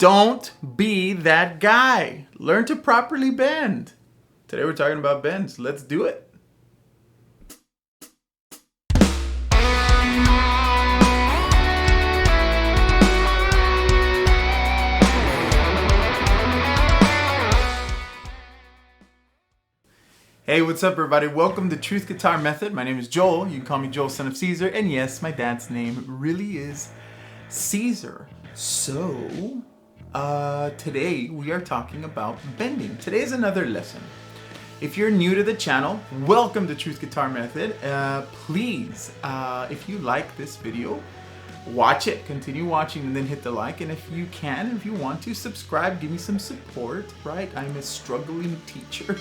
Don't be that guy. Learn to properly bend. Today we're talking about bends. Let's do it. Hey, what's up everybody? Welcome to Truth Guitar Method. My name is Joel. You can call me Joel, son of Caesar. And yes, my dad's name really is Caesar. So, today we are talking about bending. Today is another lesson. If you're new to the channel, welcome to Truth Guitar Method. Please, if you like this video, watch it, continue watching, and then hit the like. And if you can, if you want to, subscribe, give me some support, right? I'm a struggling teacher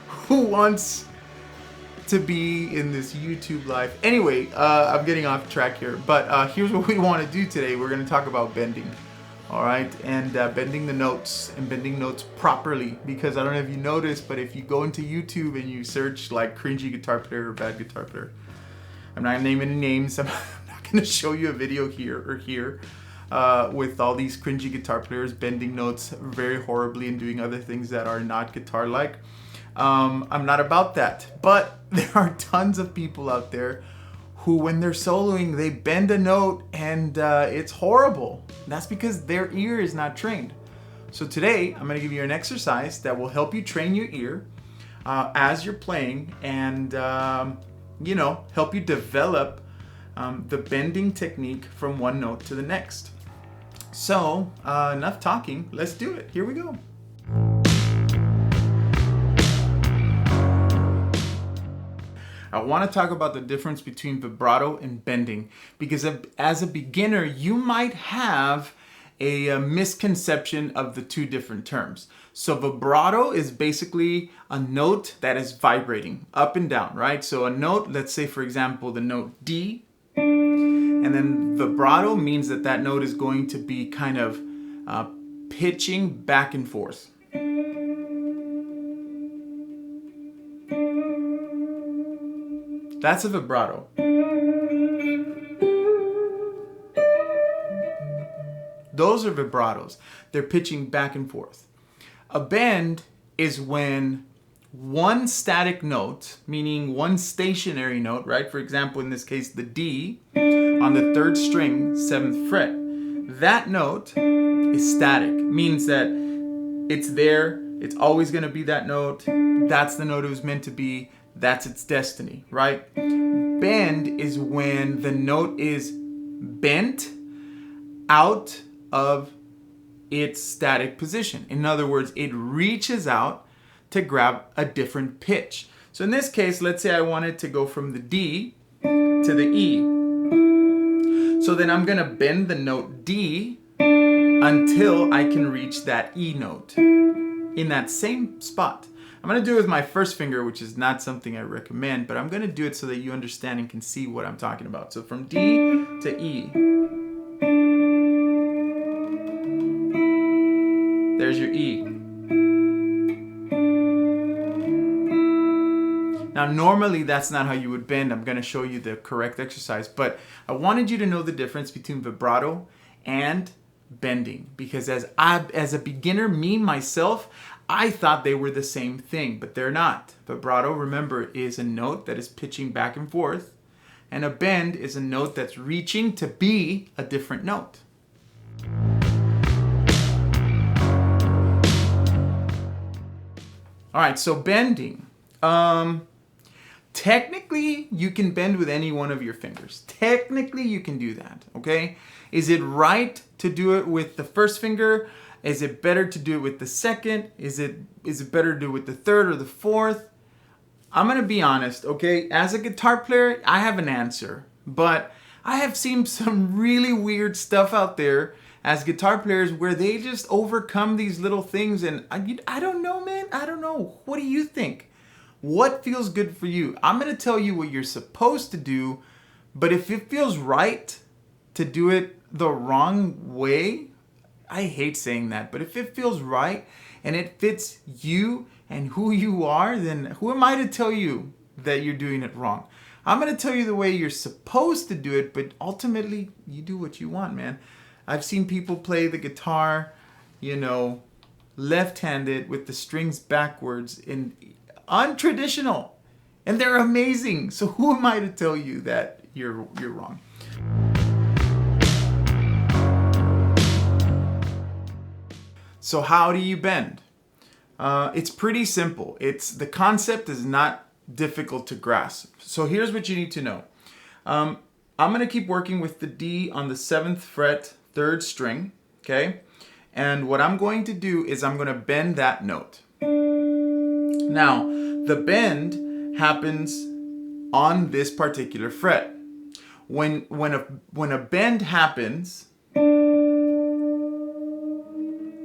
who wants to be in this YouTube life. Anyway, I'm getting off track here, but here's what we want to do today. We're going to talk about bending, all right? And bending the notes and bending notes properly, because I don't know if you noticed, but if you go into YouTube and you search like cringy guitar player or bad guitar player, I'm not naming any names. I'm not going to show you a video here or here with all these cringy guitar players bending notes very horribly and doing other things that are not guitar-like. I'm not about that, but there are tons of people out there who, when they're soloing, they bend a note and it's horrible. That's because their ear is not trained. So today, I'm going to give you an exercise that will help you train your ear as you're playing and, help you develop the bending technique from one note to the next. So, enough talking. Let's do it. Here we go. I want to talk about the difference between vibrato and bending, because as a beginner, you might have a misconception of the two different terms. So vibrato is basically a note that is vibrating up and down, right? So a note, let's say for example, the note D, and then vibrato means that that note is going to be kind of pitching back and forth. That's a vibrato. Those are vibratos. They're pitching back and forth. A bend is when one static note, meaning one stationary note, right? For example, in this case, the D on the 3rd string, 7th fret. That note is static, means that it's there. It's always going to be that note. That's the note it was meant to be. That's its destiny, right? Bend is when the note is bent out of its static position. In other words, it reaches out to grab a different pitch. So in this case, let's say I wanted to go from the D to the E. So then I'm gonna bend the note D until I can reach that E note in that same spot. I'm going to do it with my first finger, which is not something I recommend, but I'm going to do it so that you understand and can see what I'm talking about. So from D to E. There's your E. Now, normally that's not how you would bend. I'm going to show you the correct exercise, but I wanted you to know the difference between vibrato and bending, because as a beginner, myself, I thought they were the same thing, but they're not. Vibrato, remember, is a note that is pitching back and forth, and a bend is a note that's reaching to be a different note. All right, so bending. Technically, you can bend with any one of your fingers. Technically, you can do that, okay? Is it right to do it with the first finger? Is it better to do it with the second? Is it better to do it with the third or the fourth? I'm going to be honest, okay? As a guitar player, I have an answer. But I have seen some really weird stuff out there as guitar players where they just overcome these little things. And I don't know, man. I don't know. What do you think? What feels good for you? I'm going to tell you what you're supposed to do. But if it feels right to do it the wrong way, I hate saying that, but if it feels right and it fits you and who you are, then who am I to tell you that you're doing it wrong? I'm going to tell you the way you're supposed to do it, but ultimately you do what you want, man. I've seen people play the guitar left-handed with the strings backwards in untraditional. And they're amazing. So who am I to tell you that you're wrong? So how do you bend? It's pretty simple. The concept is not difficult to grasp. So here's what you need to know. I'm going to keep working with the D on the 7th fret, 3rd string, okay? And what I'm going to do is I'm going to bend that note. Now, the bend happens on this particular fret. When a bend happens,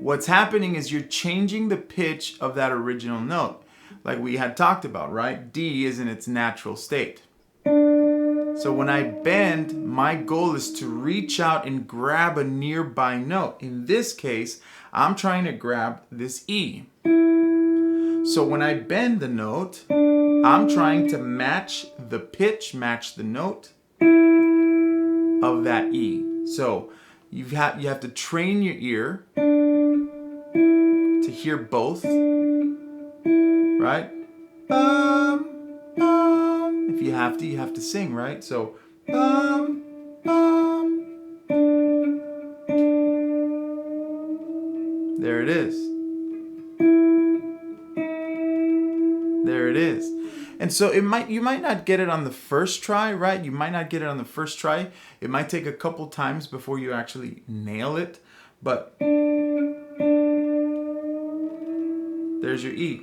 what's happening is you're changing the pitch of that original note, like we had talked about, right? D is in its natural state. So when I bend, my goal is to reach out and grab a nearby note. In this case, I'm trying to grab this E. So when I bend the note, I'm trying to match the pitch, match the note of that E. So you have to train your ear to hear both, right? If you have to sing, right? So there it is. There it is. And so you might not get it on the first try, right? You might not get it on the first try. It might take a couple times before you actually nail it. But there's your E.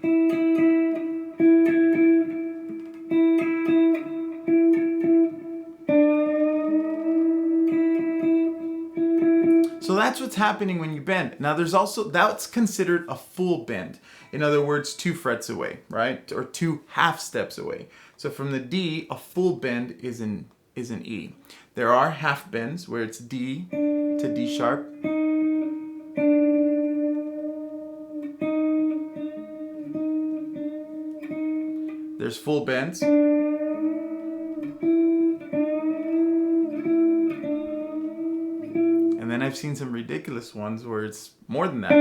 So that's what's happening when you bend. Now that's considered a full bend. In other words, 2 frets away, right? Or 2 half steps away. So from the D, a full bend is an E. There are half bends where it's D to D sharp. There's full bends. And then I've seen some ridiculous ones where it's more than that.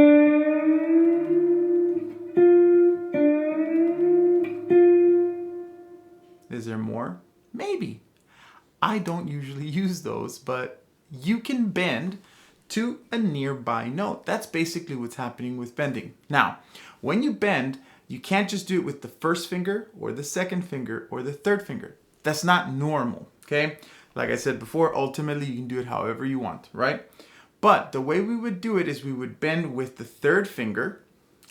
Is there more? Maybe. I don't usually use those, but you can bend to a nearby note. That's basically what's happening with bending. Now, when you bend, you can't just do it with the first finger or the second finger or the third finger. That's not normal, okay? Like I said before, ultimately you can do it however you want, right? But the way we would do it is we would bend with the third finger,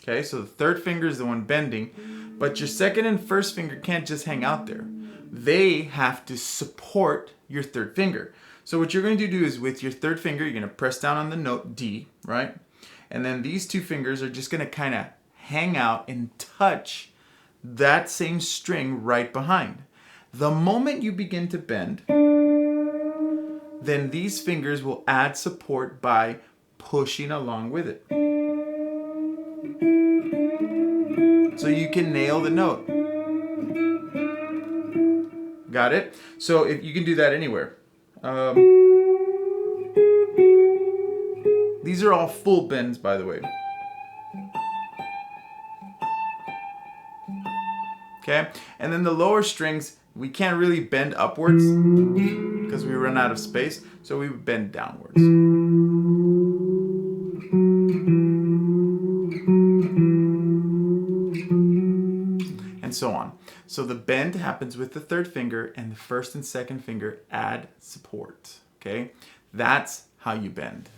okay? So the third finger is the one bending, but your second and first finger can't just hang out there. They have to support your third finger. So what you're going to do is with your third finger, you're going to press down on the note D, right? And then these 2 fingers are just going to kind of hang out and touch that same string right behind. The moment you begin to bend, then these fingers will add support by pushing along with it. So you can nail the note. Got it? So if you can do that anywhere. These are all full bends, by the way. Okay? And then the lower strings, we can't really bend upwards because we run out of space, so we would bend downwards. And so on. So the bend happens with the third finger, and the first and second finger add support. Okay? That's how you bend.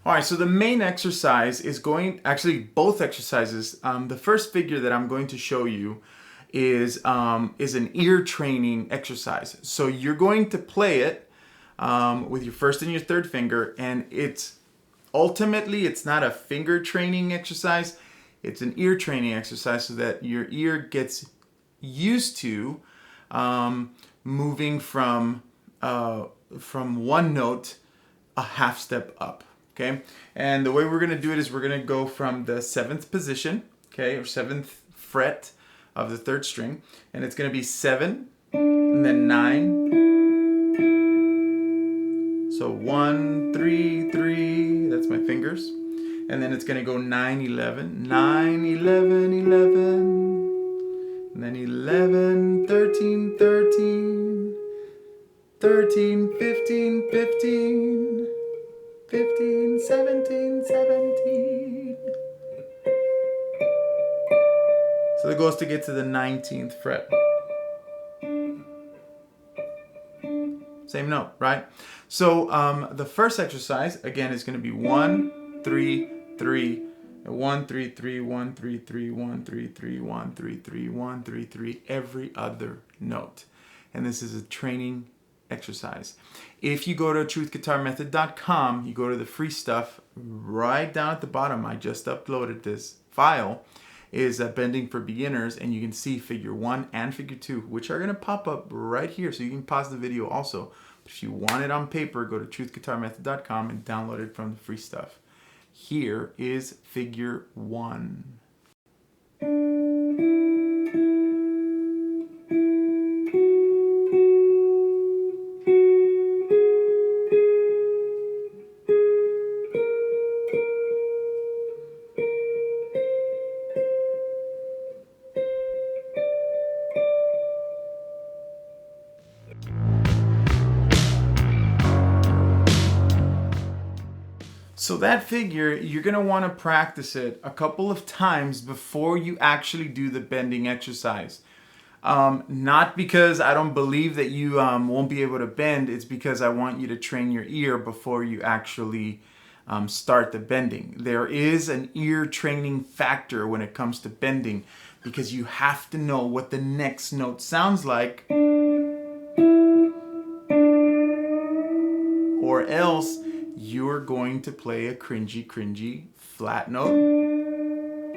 All right, so the main exercise is both exercises. The first figure that I'm going to show you is an ear training exercise. So you're going to play it with your first and your third finger, and it's not a finger training exercise. It's an ear training exercise so that your ear gets used to moving from one note a half step up. Okay, and the way we're going to do it is we're going to go from the 7th position, okay, or 7th fret of the 3rd string, and it's going to be 7, and then 9, So 1, 3, 3, that's my fingers. And then it's going to go 9, 11, 9, 11, 11. And then 11, 13, 13, 13, 15, 15, 15, 17, 17. So it goes to get to the 19th fret. Same note, right? So the first exercise, again, is going to be 1, 3, 3, 1, 3, 3, 1, 3, 3, 1, 3, 3, 1, 3, 3, 1, 3, 3, every other note. And this is a training exercise. If you go to truthguitarmethod.com, you go to the free stuff, right down at the bottom, I just uploaded this file, is Bending for Beginners, and you can see figure 1 and figure 2, which are going to pop up right here, so you can pause the video also. But if you want it on paper, go to truthguitarmethod.com and download it from the free stuff. Here is figure 1. So that figure, you're going to want to practice it a couple of times before you actually do the bending exercise. Not because I don't believe that you won't be able to bend, it's because I want you to train your ear before you actually start the bending. There is an ear training factor when it comes to bending, because you have to know what the next note sounds like, or else you're going to play a cringy flat note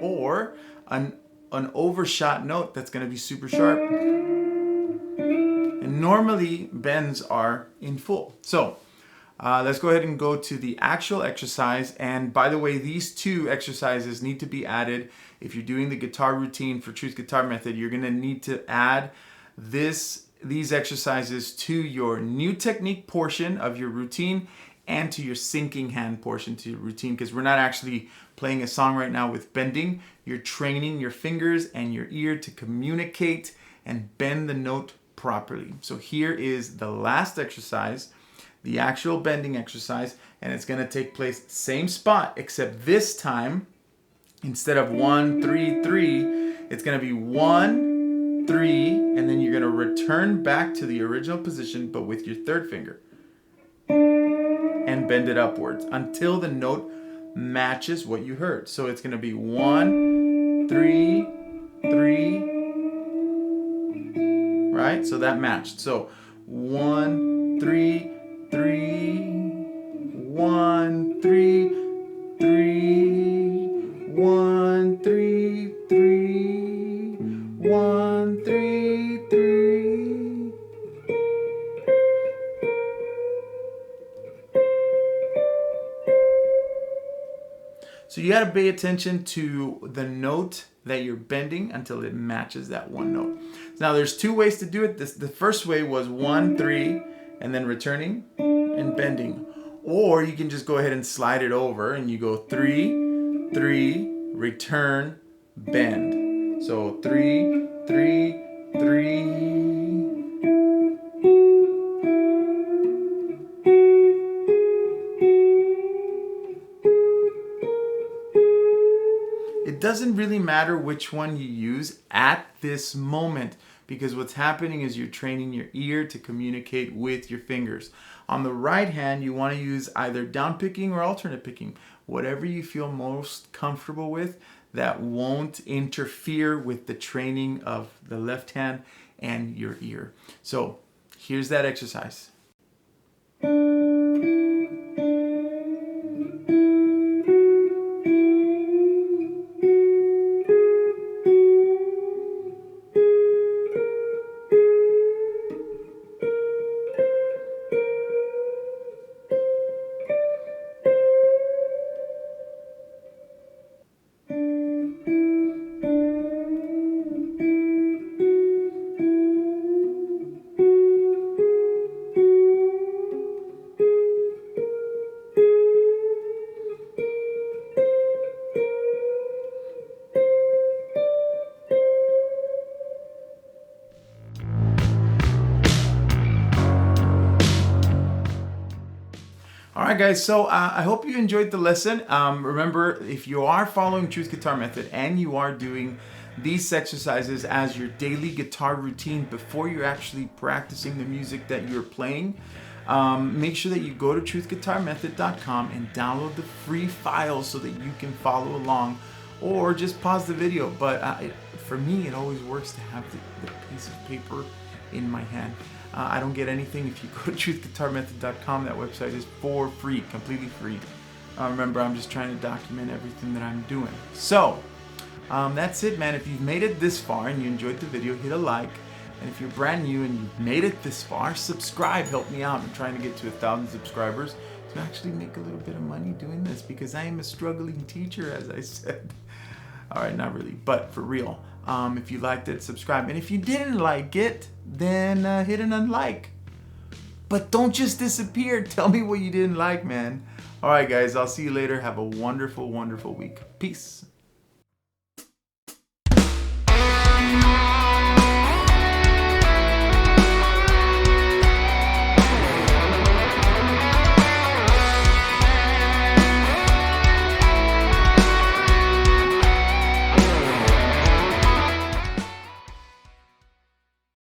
or an overshot note that's going to be super sharp. And normally bends are in full. So let's go ahead and go to the actual exercise. And by the way, these two exercises need to be added. If you're doing the guitar routine for Truth Guitar Method, you're going to need to add these exercises to your new technique portion of your routine and to your sinking hand portion to your routine, because we're not actually playing a song right now with bending. You're training your fingers and your ear to communicate and bend the note properly. So here is the last exercise, the actual bending exercise, and it's going to take place same spot, except this time instead of 1, 3, 3, it's going to be 1, 3, and then you're going to return back to the original position but with your third finger and bend it upwards until the note matches what you heard. So it's going to be 1, 3, 3, right? So that matched. So 1, 3, 3, 1, 3, 3, 1, 3, 3, 1, 3, 3. So you got to pay attention to the note that you're bending until it matches that one note. Now there's two ways to do it. The first way was 1, 3, and then returning and bending. Or you can just go ahead and slide it over and you go 3, 3, return, bend. So 3, 3, 3. It doesn't really matter which one you use at this moment, because what's happening is you're training your ear to communicate with your fingers. On the right hand, you want to use either down picking or alternate picking, whatever you feel most comfortable with that won't interfere with the training of the left hand and your ear. So here's that exercise. right, guys, so I hope you enjoyed the lesson. Remember, if you are following Truth Guitar Method and you are doing these exercises as your daily guitar routine before you're actually practicing the music that you're playing, make sure that you go to truthguitarmethod.com and download the free files so that you can follow along, or just pause the video. But for me, it always works to have the piece of paper in my hand. I don't get anything if you go to truthguitarmethod.com. That website is for free, completely free. Remember, I'm just trying to document everything that I'm doing. So, that's it, man. If you've made it this far and you enjoyed the video, hit a like. And if you're brand new and you've made it this far, subscribe. Help me out. I'm trying to get to 1,000 subscribers to actually make a little bit of money doing this, because I am a struggling teacher, as I said. All right, not really, but for real. If you liked it, subscribe. And if you didn't like it, then hit an unlike. But don't just disappear. Tell me what you didn't like, man. All right, guys, I'll see you later. Have a wonderful, wonderful week. Peace.